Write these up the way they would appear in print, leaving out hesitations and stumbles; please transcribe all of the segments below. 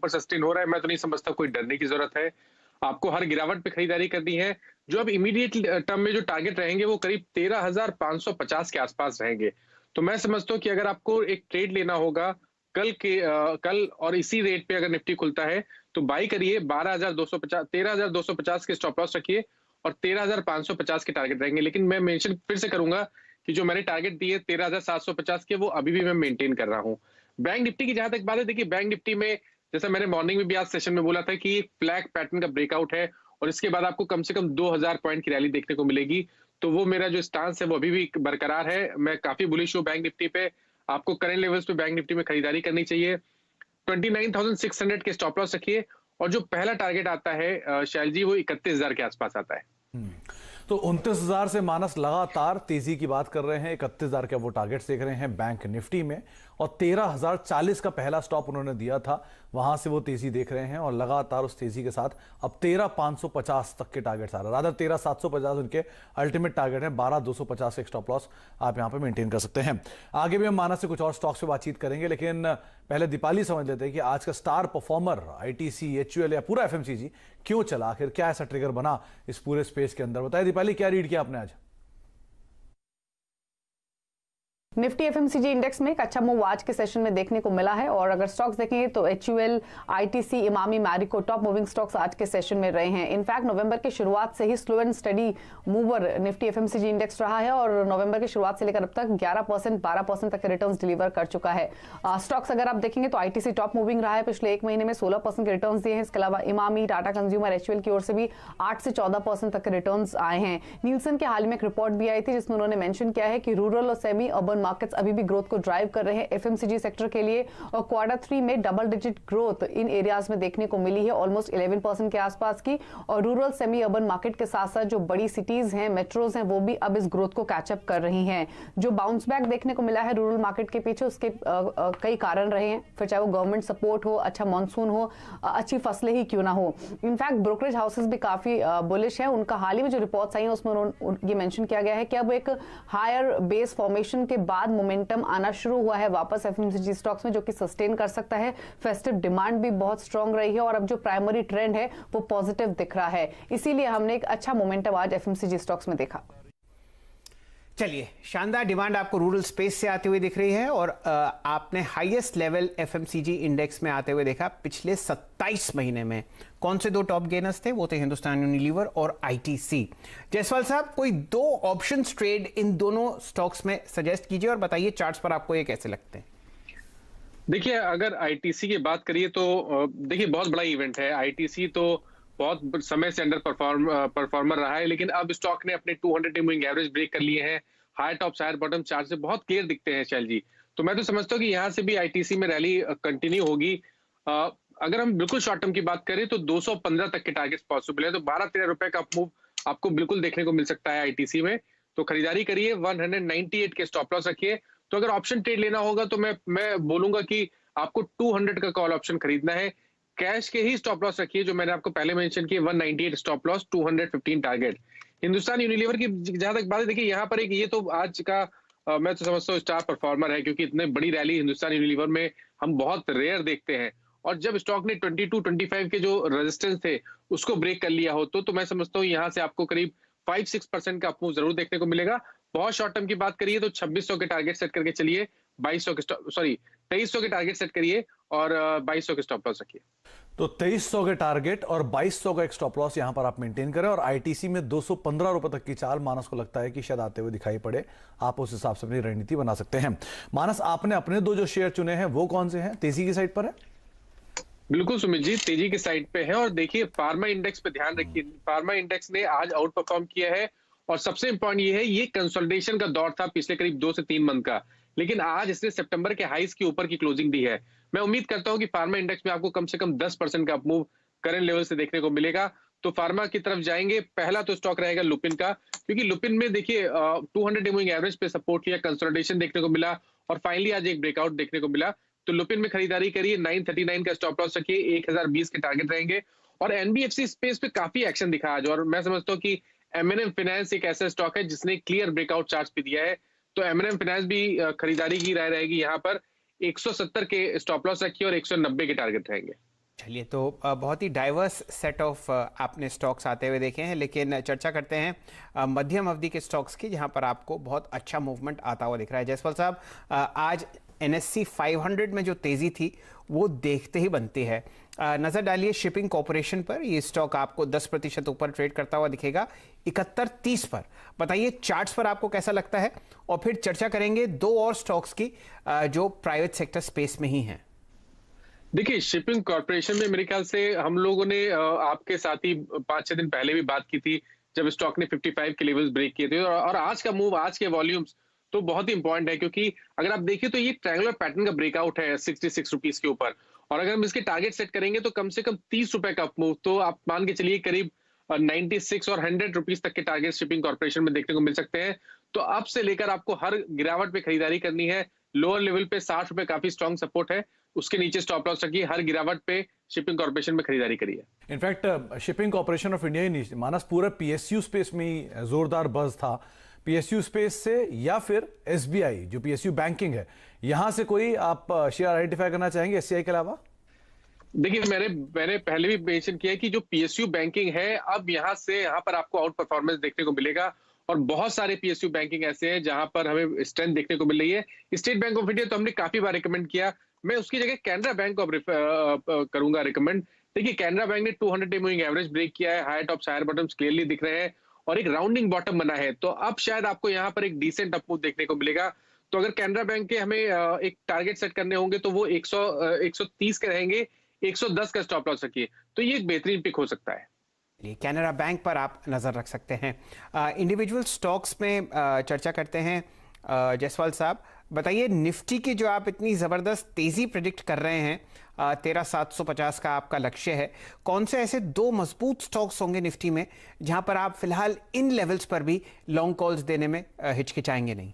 ऊपर सस्टेन हो रहा है, मैं तो नहीं समझता कोई डरने की जरूरत है। आपको हर गिरावट पे खरीदारी करनी है। जो अब इमीडिएट टर्म में जो टारगेट रहेंगे वो करीब 13,550 के आसपास रहेंगे। तो मैं समझता हूँ कि अगर आपको एक ट्रेड लेना होगा कल और इसी रेट पे अगर निफ्टी खुलता है तो बाई करिए। 12,250 13,250 के स्टॉप लॉस रखिए और 13,550 के टारगेट रहेंगे। लेकिन मैं मेंशन फिर से करूंगा कि जो मैंने टारगेट दिए 13,750 के, वो अभी भी मैं मेंटेन कर रहा हूँ। बैंक निफ्टी की जहां तक बात है, देखिए बैंक निफ्टी में जैसा मैंने मॉर्निंग में भी आज सेशन में बोला था कि एक फ्लैग पैटर्न का ब्रेकआउट है और इसके बाद आपको कम से कम 2000 पॉइंट की रैली देखने को मिलेगी। तो वो मेरा जो स्टांस है वो अभी भी बरकरार है। मैं काफी बुलिश हूँ बैंक निफ्टी पे। आपको करंट लेवल्स पे बैंक निफ्टी में खरीदारी करनी चाहिए। 29,600 के स्टॉप लॉस रखिए और जो पहला टारगेट आता है शैल जी, वो 31,000 के आसपास आता है। तो 29,000 से मानस लगातार तेजी की बात कर रहे हैं। 31,000 के वो टारगेट्स देख रहे हैं बैंक निफ्टी में और 13,040 का पहला स्टॉप उन्होंने दिया था, वहां से वो तेजी देख रहे हैं और लगातार उस तेजी के साथ अब 13,550 तक के टारगेट्स आ रहे हैं। रादर 13,750 उनके अल्टीमेट टारगेट है। 12,250 एक स्टॉप लॉस आप यहां पे मेंटेन कर सकते हैं। आगे भी हम मानस से कुछ और स्टॉक्स पे बातचीत करेंगे, लेकिन पहले दीपाली समझ लेते हैं कि आज का स्टार परफॉर्मर आईटीसी, एचयूएल या पूरा एफएमसीजी क्यों चला, आखिर क्या ऐसा ट्रिगर बना इस पूरे स्पेस के अंदर। बताइए दीपाली, क्या रीड किया आपने आज? निफ्टी एफएमसीजी इंडेक्स में एक अच्छा मूव आज के सेशन में देखने को मिला है और अगर स्टॉक्स देखेंगे तो HUL, ITC, Emami, Marico top moving stocks आज के सेशन में रहे हैं। इनफैक्ट नवंबर की शुरुआत से ही slow and steady mover Nifty FMCG index रहा है और नवंबर की शुरुआत से लेकर अब तक 11%, 12% तक के रिटर्न्स डिलीवर कर चुका है। स्टॉक्स अगर आप देखेंगे तो आईटीसी टॉप मूविंग रहा है, पिछले एक महीने में 16% के रिटर्न्स दिए हैं। इसके अलावा इमामी, टाटा कंज्यूमर, एचयूएल की ओर से भी 8 से 14% तक के रिटर्न्स आए हैं। नीलसन के हाल में एक रिपोर्ट भी आई थी जिसमें उन्होंने मेंशन किया है कि रूरल और सेमी अर्बन मार्केट्स अभी भी ग्रोथ को ड्राइव कर रहे हैं एफएमसीजी सेक्टर के लिए और Q3 में double digit growth in areas में देखने को मिली है, ऑलमोस्ट 11% के आसपास की। और रूरल सेमी अर्बन मार्केट के साथ साथ जो बड़ी सिटीज हैं, मेट्रोज हैं, वो भी अब इस ग्रोथ को कैचअप कर रही हैं। जो बाउंस बैक देखने को मिला है रूरल मार्केट के पीछे उसके कई कारण रहे हैं, फिर चाहे वो गवर्नमेंट सपोर्ट हो, अच्छा मानसून हो, अच्छी फसलें ही क्यों ना हो। इनफैक्ट ब्रोकरेज हाउसेस भी काफी बुलिश है। उनका हाल ही में जो रिपोर्ट्स आई है उसमें ये मेंशन किया गया है कि अब एक हायर बेस फॉर्मेशन के बाद मोमेंटम आना शुरू हुआ है वापस एफएमसीजी स्टॉक्स में, जो कि सस्टेन कर सकता है। फेस्टिव डिमांड भी बहुत स्ट्रांग रही है और अब जो प्राइमरी ट्रेंड है वो पॉजिटिव दिख रहा है, इसीलिए हमने एक अच्छा मोमेंटम आज एफएमसीजी स्टॉक्स में देखा। चलिए, शानदार डिमांड आपको रूरल स्पेस से आते हुए दिख रही है और आपने हाईएस्ट लेवल एफएमसीजी इंडेक्स में आते हुए देखा पिछले 27 महीने में। कौन से दो टॉप गेनर्स थे? वो थे हिंदुस्तान यूनिलीवर और आईटीसी। जयसवाल साहब, कोई दो ऑप्शंस ट्रेड इन दोनों स्टॉक्स में सजेस्ट कीजिए और बताइए चार्ट्स पर आपको ये कैसे लगते हैं। देखिए, अगर आईटीसी की बात करिए तो देखिए बहुत बड़ा इवेंट है। आईटीसी तो बहुत समय से अंडर परफॉर्मर रहा है, लेकिन अब स्टॉक ने अपने 200 डे मूविंग एवरेज ब्रेक कर लिए हैं। Higher tops, higher bottom chart से बहुत क्लियर दिखते हैं शैल जी। तो मैं तो समझता हूँ कि यहाँ से भी आईटीसी में रैली कंटिन्यू होगी। अगर हम बिल्कुल शॉर्ट टर्म की बात करें तो 215 तक के टारगेट्स पॉसिबल है, तो 12-13 रुपए का मूव आपको बिल्कुल देखने को मिल सकता है आईटीसी में। तो खरीदारी करिए। 198 के स्टॉप लॉस रखिए। तो अगर ऑप्शन ट्रेड लेना होगा तो मैं बोलूंगा कि आपको 200 का कॉल ऑप्शन खरीदना है। कैश के ही स्टॉप लॉस रखिए, जो मैंने आपको पहले मेंशन किया, 198 stop loss, 215 target. Hindustan Unilever की जहां तक बात है, देखिए यहाँ पर एक ये तो आज का मैं तो समझता हूँ स्टार परफॉर्मर है, क्योंकि इतने बड़ी रैली हिंदुस्तान यूनिलीवर में हम बहुत रेयर देखते हैं। और जब स्टॉक ने 22-25 के जो रेजिस्टेंस थे उसको ब्रेक कर लिया हो तो मैं समझता हूँ यहाँ से आपको करीब 5-6% का अपमूव जरूर देखने को मिलेगा। बहुत शॉर्ट टर्म की बात करिए तो 2600 के टारगेट सेट करके चलिए। 2300 के टारगेट सेट करिए और 2200 के स्टॉप लॉस रखिए। तो 2300 के टारगेट और 2200 का एक स्टॉप लॉस यहां पर आप मेंटेन करें और आईटीसी में 215 रुपए तक की चाल मानस को लगता है कि शायद आते हुए दिखाई पड़े। आप उस हिसाब से अपनी रणनीति बना सकते हैं। मानस, आपने अपने दो जो शेयर चुने हैं वो कौन से हैं? तेजी की साइड पर है? बिल्कुल सुमित जी, तेजी की साइड पे है। और देखिए फार्मा इंडेक्स पे ध्यान रखिए। फार्मा इंडेक्स ने आज आउट परफॉर्म किया है और सबसे इंपॉर्टेंट ये है, ये कंसोलिडेशन का दौर था पिछले करीब 2 से 3 मंथ का, लेकिन आज इसने सितंबर के हाईज के ऊपर की क्लोजिंग दी है। मैं उम्मीद करता हूं कि फार्मा इंडेक्स में आपको कम से कम 10% का अपमूव करंट लेवल से देखने को मिलेगा। तो फार्मा की तरफ जाएंगे। पहला तो स्टॉक रहेगा लुपिन का, क्योंकि लुपिन में देखिए 200 डे मूविंग एवरेज पे सपोर्ट लिया, कंसोलिडेशन देखने को मिला और फाइनली आज एक ब्रेकआउट देखने को मिला। तो लुपिन में खरीदारी करिए। 939 का स्टॉप लॉस रखिए। 1020 के टारगेट रहेंगे। और एनबीएफसी स्पेस पे काफी एक्शन दिखा आज, और मैं समझता हूँ कि एमएनएम फाइनेंस एक ऐसा स्टॉक है जिसने क्लियर ब्रेकआउट चार्ट भी दिया है। तो एमएनएम फाइनेंस भी खरीदारी की राय रहेगी। यहाँ पर 170 के स्टॉप लॉस रखिए और 190 के टारगेट रहेंगे। चलिए, तो बहुत ही डाइवर्स सेट ऑफ आपने स्टॉक्स आते हुए देखे हैं, लेकिन चर्चा करते हैं मध्यम अवधि के स्टॉक्स की, जहां पर आपको बहुत अच्छा मूवमेंट आता हुआ दिख रहा है। जयसवाल साहब, आज NSE 500 में जो तेजी थी वो देखते ही बनती है। नजर डालिए शिपिंग कॉर्पोरेशन पर, ये स्टॉक आपको 10% ऊपर ट्रेड करता हुआ दिखेगा 71.30 पर। बताइए चार्ट्स पर आपको कैसा लगता है, और फिर चर्चा करेंगे दो और स्टॉक्स की जो प्राइवेट सेक्टर स्पेस में ही हैं। देखिए, शिपिंग कॉर्पोरेशन में मेरे ख्याल से हम लोगों ने आपके साथ ही 5-6 दिन पहले भी बात की थी, जब स्टॉक ने 55 के लेवल्स ब्रेक किए थे। और आज का मूव, आज के वॉल्यूम्स तो बहुत ही इंपॉर्टेंट है, क्योंकि अगर आप देखिए तो ये ट्रायंगुलर पैटर्न का ब्रेकआउट है 66 रुपीज के ऊपर, और अगर हम इसके टारगेट सेट करेंगे तो कम से कम 30 रुपए का मूव, तो आप मान के चलिए करीब 96 और 100 रुपीज तक के टारगेट शिपिंग कॉर्पोरेशन में देखने को मिल सकते हैं। तो अब से लेकर आपको हर गिरावट पे खरीदारी करनी है। लोअर लेवल पे 60 रुपए काफी स्ट्रॉन्ग सपोर्ट है, उसके नीचे स्टॉप लॉस रखिए, हर गिरावट पे शिपिंग कॉर्पोरेशन में खरीदारी करिए। In fact shipping corporation of India ही नहीं, मानस पूरा PSU स्पेस में ही जोरदार बज था। PSU स्पेस से या फिर SBI जो PSU बैंकिंग है, यहां से कोई आप शेयर आइडेंटिफाई करना चाहेंगे SCI के अलावा? देखिए, मैंने पहले भी मेंशन किया कि जो PSU बैंकिंग है, अब यहाँ पर आपको आउट परफॉर्मेंस देखने को मिलेगा, और बहुत सारे PSU बैंकिंग ऐसे हैं जहां पर हमें स्ट्रेंथ देखने को मिल रही है। स्टेट बैंक ऑफ इंडिया तो हमने काफी बार रिकमेंड किया, मैं उसकी जगह कैनरा बैंक को करूंगा रिकमेंड। देखिए, कैनरा बैंक ने 200 डे मूविंग एवरेज ब्रेक किया है, higher tops higher bottoms clearly दिख रहे हैं, और एक राउंडिंग बॉटम बना है, तो अब शायद आपको यहाँ पर एक डिसेंट अप मूव देखने को मिलेगा। तो अगर कैनरा बैंक के हमें एक टारगेट सेट करने होंगे तो वो 130 के रहेंगे, 110 का स्टॉप लॉस रखिए, तो ये एक बेहतरीन पिक हो सकता है। कैनरा बैंक पर आप नजर रख सकते हैं। इंडिविजुअल स्टॉक्स में चर्चा करते हैं। जायसवाल साहब, बताइए निफ्टी की जो आप इतनी जबरदस्त तेजी प्रेडिक्ट कर रहे हैं, 13,750 का आपका लक्ष्य है, कौन से ऐसे दो मजबूत स्टॉक्स होंगे निफ्टी में जहां पर आप फिलहाल इन लेवल्स पर भी लॉन्ग कॉल्स देने में हिचकिचाएंगे नहीं?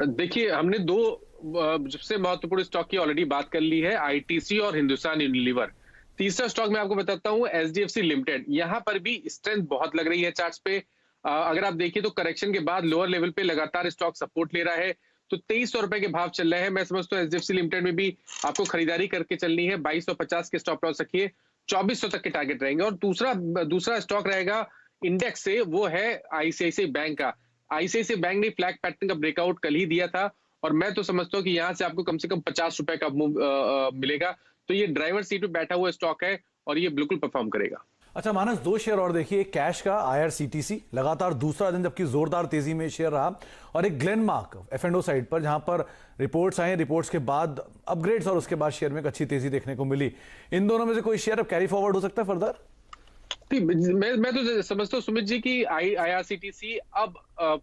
देखिए, हमने दो सबसे महत्वपूर्ण स्टॉक की ऑलरेडी बात कर ली है, ITC और हिंदुस्तान यूनिलीवर। तीसरा स्टॉक मैं आपको बताता हूं, SDFC लिमिटेड। यहां पर भी स्ट्रेंथ बहुत लग रही है चार्ट्स पे। अगर आप देखिए तो करेक्शन के बाद लोअर लेवल पे लगातार स्टॉक सपोर्ट ले रहा है, तो 2300 रुपए के भाव चल रहे हैं। मैं समझता हूँ SDFC लिमिटेड में भी आपको खरीदारी करके चलनी है। 2250 के स्टॉप लॉस रखिए, 2400 तक के टारगेट रहेंगे। और दूसरा स्टॉक रहेगा इंडेक्स से, वो है ICICI बैंक का। ICICI बैंक ने फ्लैग पैटर्न का ब्रेकआउट कल ही दिया था, और मैं तो समझता हूँ कि यहाँ से आपको कम से कम 50 रुपए का मूव मिलेगा। तो ये ड्राइवर सीट पे बैठा हुआ स्टॉक है, और ये बिल्कुल परफॉर्म करेगा। अच्छा मानस, दो शेयर और देखिए, कैश का IRCTC लगातार दूसरा दिन जबकि जोरदार तेजी में शेयर रहा, और एक ग्लेनमार्क F&O साइड पर जहां पर रिपोर्ट्स आए, रिपोर्ट्स के बाद अपग्रेड्स, और उसके बाद शेयर में एक अच्छी तेजी देखने को मिली। इन दोनों में से कोई शेयर अब कैरी फॉरवर्ड हो सकता है फर्दर? मैं तो समझता हूँ सुमित जी की IRCTC अब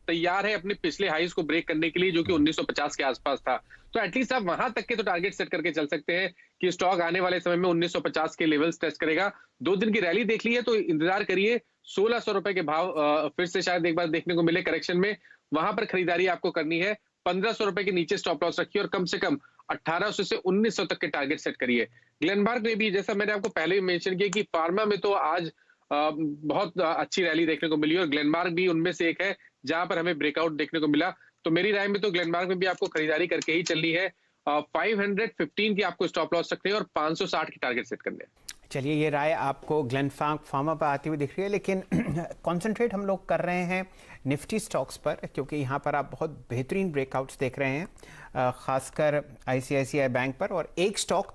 तैयार है अपने पिछले हाईज को ब्रेक करने के लिए, जो कि 1950 के आसपास था। तो एटलीस्ट आप वहां तक के तो टारगेट सेट करके चल सकते हैं कि स्टॉक आने वाले समय में 1950 के लेवल्स टेस्ट करेगा। 2 दिन की रैली देख ली है, तो इंतजार करिए 1600 रुपए के भाव फिर से शायद एक बार देखने को मिले करेक्शन में, वहां पर खरीदारी आपको करनी है। 1500 रुपए के नीचे स्टॉप लॉस रखिए, और कम से कम 1800 से 1900 तक के टारगेट सेट करिए। ग्लेनमार्क में भी, जैसा मैंने आपको पहले भी मेंशन किया, कि फार्मा में तो आज बहुत अच्छी रैली देखने को मिली, और ग्लेनमार्क भी उनमें से एक है जहां पर हमें ब्रेकआउट देखने को मिला। तो मेरी राय में तो ग्लेनमार्क में भी आपको खरीदारी करके ही चलनी है। 515 की आपको स्टॉप लॉस रखने हैं, और 560 की टारगेट सेट करने हैं। चलिए, ये राय आपको ग्लेनमार्क फार्मा पर आती हुई दिख रही है, लेकिन कंसंट्रेट हम लोग कर रहे हैं निफ्टी स्टॉक्स पर, क्योंकि यहाँ पर आप बहुत बेहतरीन ब्रेकआउट्स देख रहे हैं, खासकर ICICI बैंक पर। और एक स्टॉक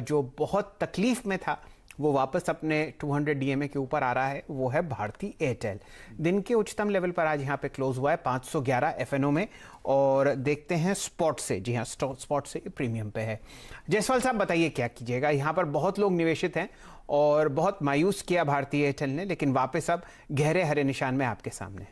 जो बहुत तकलीफ में था वो वापस अपने 200 DMA के ऊपर आ रहा है, वो है भारती एयरटेल। दिन के उच्चतम लेवल पर आज यहाँ पे क्लोज हुआ है 511 F&O में। और देखते हैं स्पॉट से, जी हाँ स्पॉट से प्रीमियम पे है। जायसवाल साहब, बताइए क्या कीजिएगा? यहाँ पर बहुत लोग निवेशित हैं और बहुत मायूस किया भारती एयरटेल ने, लेकिन वापस अब गहरे हरे निशान में आपके सामने।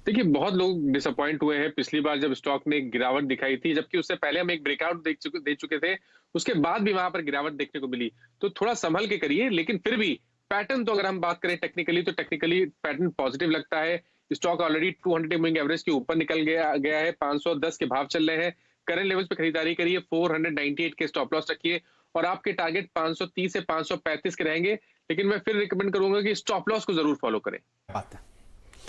देखिए, बहुत लोग डिसअपॉइंट हुए हैं पिछली बार जब स्टॉक ने गिरावट दिखाई थी, जबकि उससे पहले हम एक ब्रेकआउट दे चुके थे, उसके बाद भी वहां पर गिरावट देखने को मिली। तो थोड़ा संभल के करिए, लेकिन फिर भी पैटर्न तो अगर हम बात करें टेक्निकली, तो टेक्निकली पैटर्न पॉजिटिव लगता है। Stock already 200 day moving average के ऊपर निकल गया है, 510 के भाव चल रहे हैं। करंट लेवल्स पे खरीदारी करिए, 498 के स्टॉप लॉस रखिए, और आपके टारगेट 530 से 535 के रहेंगे। लेकिन मैं फिर रिकमेंड करूंगा कि स्टॉप लॉस को जरूर फॉलो करें।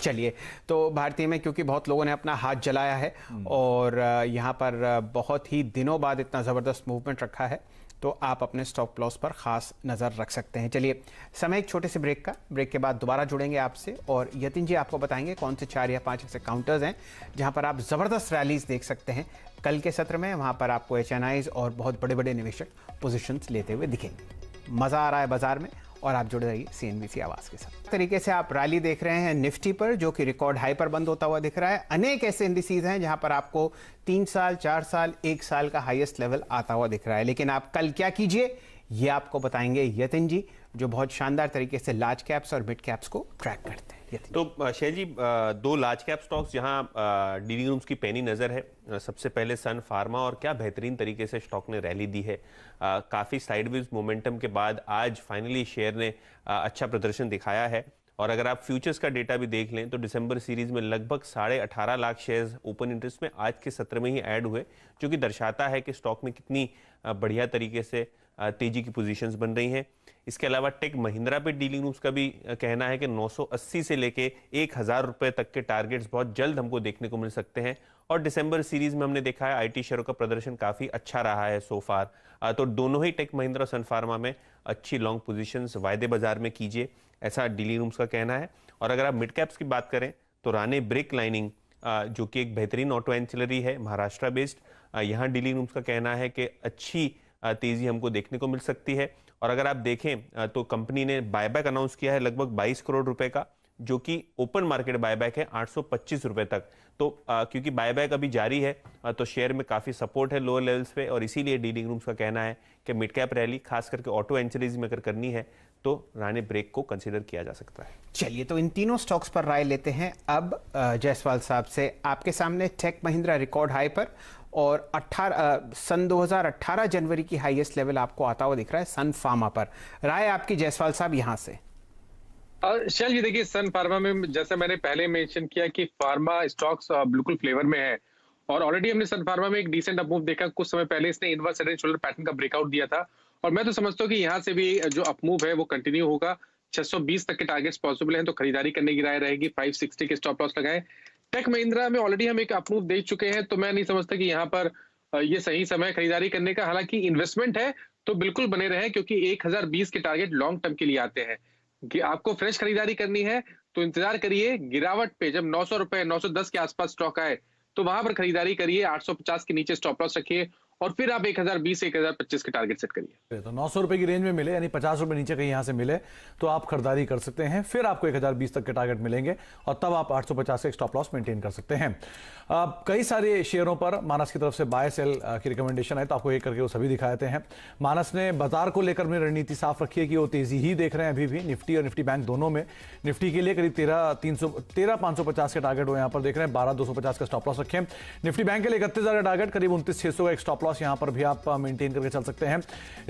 चलिए, तो भारतीय में क्योंकि बहुत लोगों ने अपना हाथ जलाया है और यहाँ पर बहुत ही दिनों बाद इतना ज़बरदस्त मूवमेंट रखा है, तो आप अपने स्टॉप लॉस पर खास नज़र रख सकते हैं। चलिए समय एक छोटे से ब्रेक का, ब्रेक के बाद दोबारा जुड़ेंगे आपसे और यतिन जी आपको बताएंगे कौन से 4 या 5 ऐसे काउंटर्स हैं जहां पर आप ज़बरदस्त रैलीज देख सकते हैं कल के सत्र में। वहां पर आपको HNIs और बहुत बड़े बड़े निवेशक पोजीशंस लेते हुए दिखेंगे। मज़ा आ रहा है बाजार में और आप जुड़े रहिए CNBC आवाज़ के साथ। तरीके से आप रैली देख रहे हैं निफ्टी पर, जो कि रिकॉर्ड हाई पर बंद होता हुआ दिख रहा है। अनेक ऐसे इंडिसेज हैं जहां पर आपको 3 साल, 4 साल, 1 साल का हाईएस्ट लेवल आता हुआ दिख रहा है। लेकिन आप कल क्या कीजिए ये आपको बताएंगे यतिन जी, जो बहुत शानदार तरीके से लार्ज कैप्स और मिड कैप्स को ट्रैक करते हैं। तो शैल जी, 2 लार्ज कैप स्टॉक्स जहां डीलिंग रूम्स की पैनी नजर है। सबसे पहले सन फार्मा, और क्या बेहतरीन तरीके से स्टॉक ने रैली दी है। काफी साइडवेज मोमेंटम के बाद आज फाइनली शेयर ने अच्छा प्रदर्शन दिखाया है। और अगर आप फ्यूचर्स का डेटा भी देख लें तो दिसंबर सीरीज में लगभग 18.5 लाख शेयर्स ओपन इंटरेस्ट में आज के सत्र में ही ऐड हुए, जो कि दर्शाता है कि स्टॉक में कितनी बढ़िया तरीके से तेजी की पोजीशंस बन रही हैं। इसके अलावा टेक महिंद्रा पे डीलिंग रूम्स का भी कहना है कि 980 से लेके 1000 रुपए तक के टारगेट्स बहुत जल्द हमको देखने को मिल सकते हैं। और दिसंबर सीरीज में हमने देखा है आईटी शेयरों का प्रदर्शन काफी अच्छा रहा है सो फार। तो दोनों ही टेक महिंद्रा और सन फार्मा में अच्छी लॉन्ग पोजीशंस वायदे बाजार में कीजिए, ऐसा डीलिंग रूम्स का कहना है। और अगर आप मिड कैप्स की बात करें तो राणे ब्रिक लाइनिंग, जो कि एक बेहतरीन ऑटो एंसिलरी है महाराष्ट्र बेस्ड, यहाँ डीलिंग रूम्स का कहना है कि अच्छी तेजी हमको देखने को मिल सकती है। और अगर आप देखें तो कंपनी ने बायबैक अनाउंस किया है लगभग 22 करोड़ रुपए का, जो कि ओपन मार्केट बायबैक है 825 रुपए तक। तो क्योंकि बायबैक अभी जारी है तो शेयर में काफी सपोर्ट है लोअर लेवल्स पे, और इसीलिए डीलिंग रूम्स का कहना है कि मिड कैप रैली खास करके ऑटो एंसिलरीज में अगर करनी है तो राणे ब्रेक को कंसीडर किया जा सकता है। चलिए तो इन तीनों स्टॉक्स पर राय लेते हैं अब जायसवाल साहब से। आपके सामने टेक महिंद्रा रिकॉर्ड हाई पर और सन 2018 जनवरी की हाईएस्ट लेवल आपको आता हुआ दिख रहा है सन फार्मा पर। राय आपकी जायसवाल साहब यहां से। शैल जी देखिए, सन फार्मा में जैसा मैंने पहले मेंशन किया कि फार्मा स्टॉक्स बिल्कुल फ्लेवर में है, और ऑलरेडी हमने सन फार्मा में एक डिसेंट अपमूव देखा। कुछ समय पहले इसने inverse head and shoulder pattern का ब्रेकआउट दिया था, और मैं तो समझता हूँ कि यहाँ से भी जो अपमूव है वो कंटिन्यू होगा। 620 तक के टारगेट्स पॉसिबल हैं, तो खरीदारी करने की राय रहेगी। 560 के स्टॉप लॉस लगाएं। टेक महिंद्रा में ऑलरेडी हम एक अपमूव देख चुके हैं, तो मैं नहीं समझता कि यहाँ पर ये सही समय खरीदारी करने का। हालांकि इन्वेस्टमेंट है तो बिल्कुल बने रहे, क्योंकि 1020 के टारगेट लॉन्ग टर्म के लिए आते हैं। कि आपको फ्रेश खरीदारी करनी है तो इंतजार करिए गिरावट पे। जब 900 रुपए 910 के आसपास स्टॉक आए तो वहां पर खरीदारी करिए। 850 के नीचे स्टॉप लॉस रखिए, और फिर आप 1020 1025 के टारगेट सेट करिए। तो 900 रुपए की रेंज में मिले, यानी 50 रुपए नीचे कहीं यहां से मिले तो आप खरीदारी कर सकते हैं। फिर आपको 1020 तक के टारगेट मिलेंगे और तब आप 850 से स्टॉप लॉस मेंटेन कर सकते हैं। कई सारे शेयरों पर मानस की तरफ से बाय सेल की रिकमेंडेशन है, तो आपको एक करके वो सभी दिखाते हैं। मानस ने बाजार को लेकर अपनी रणनीति साफ रखी है कि वो तेजी ही देख रहे हैं अभी भी, निफ्टी और निफ्टी बैंक दोनों में। निफ्टी के लिए करीब 13,550 के टारगेट वो यहाँ पर देख रहे हैं, 12,250 का स्टॉप लॉस रखें। निफ्टी बैंक के लिए 31,000 का टारगेट, करीब 29,600 का एक स्टॉप लॉस यहाँ पर भी आप मेंटेन करके चल सकते हैं।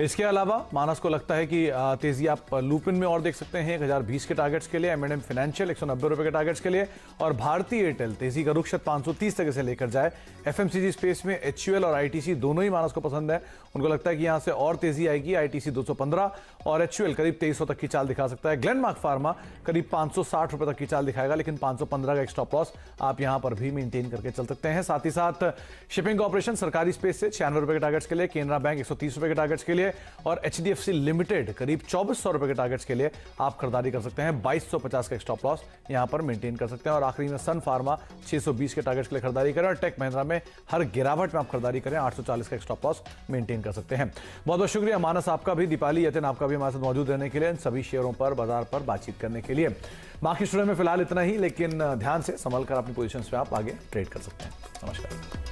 इसके अलावा मानस को लगता है कि तेजी आप लूपिन में और देख सकते हैं 1020 के टारगेट्स के लिए, M&M फाइनेंशियल 190 रुपए के टारगेट्स के लिए, और भारतीय एयरटेल तेजी का रुख 530 तक से लेकर जाए। FMCG स्पेस में HUL और ITC दोनों ही मानस को पसंद है। उनको लगता है कि यहां से और तेजी आएगी। ITC 215 और HUL करीब 2300 तक की चाल दिखा सकता है। ग्लेनमार्क फार्मा करीब 560 रुपए तक की चाल दिखाएगा, लेकिन 515 का एक स्टॉप लॉस आप यहां पर भी मेंटेन करके चल सकते हैं। साथ ही साथ शिपिंग कॉर्पोरेशन सरकारी स्पेस से 96 रुपए के टारगेट्स के लिए, केनरा बैंक 130 रुपए के टारगेट्स के लिए, और HDFC लिमिटेड करीब 2400 रुपए के टारगेट्स के लिए आप खरीदारी कर सकते हैं। 2250 का स्टॉप लॉस यहां पर मेंटेन कर सकते हैं। और आखिरी में सन फार्मा 620 के टारगेट्स के लिए खरीदारी करें, और टेक महिंद्रा में हर गिरावट में आप खरीदारी करें, 840 का स्टॉप लॉस मेंटेन कर सकते हैं। बहुत बहुत शुक्रिया मानस आपका भी, दीपाली यतिन आपका भी हमारे साथ मौजूद रहने के लिए, इन सभी शेयरों पर बाजार पर बातचीत करने के लिए। बाकी स्टूडियो में फिलहाल इतना ही, लेकिन ध्यान से संभल कर अपनी पोजीशंस पे आप आगे ट्रेड कर सकते हैं। नमस्कार।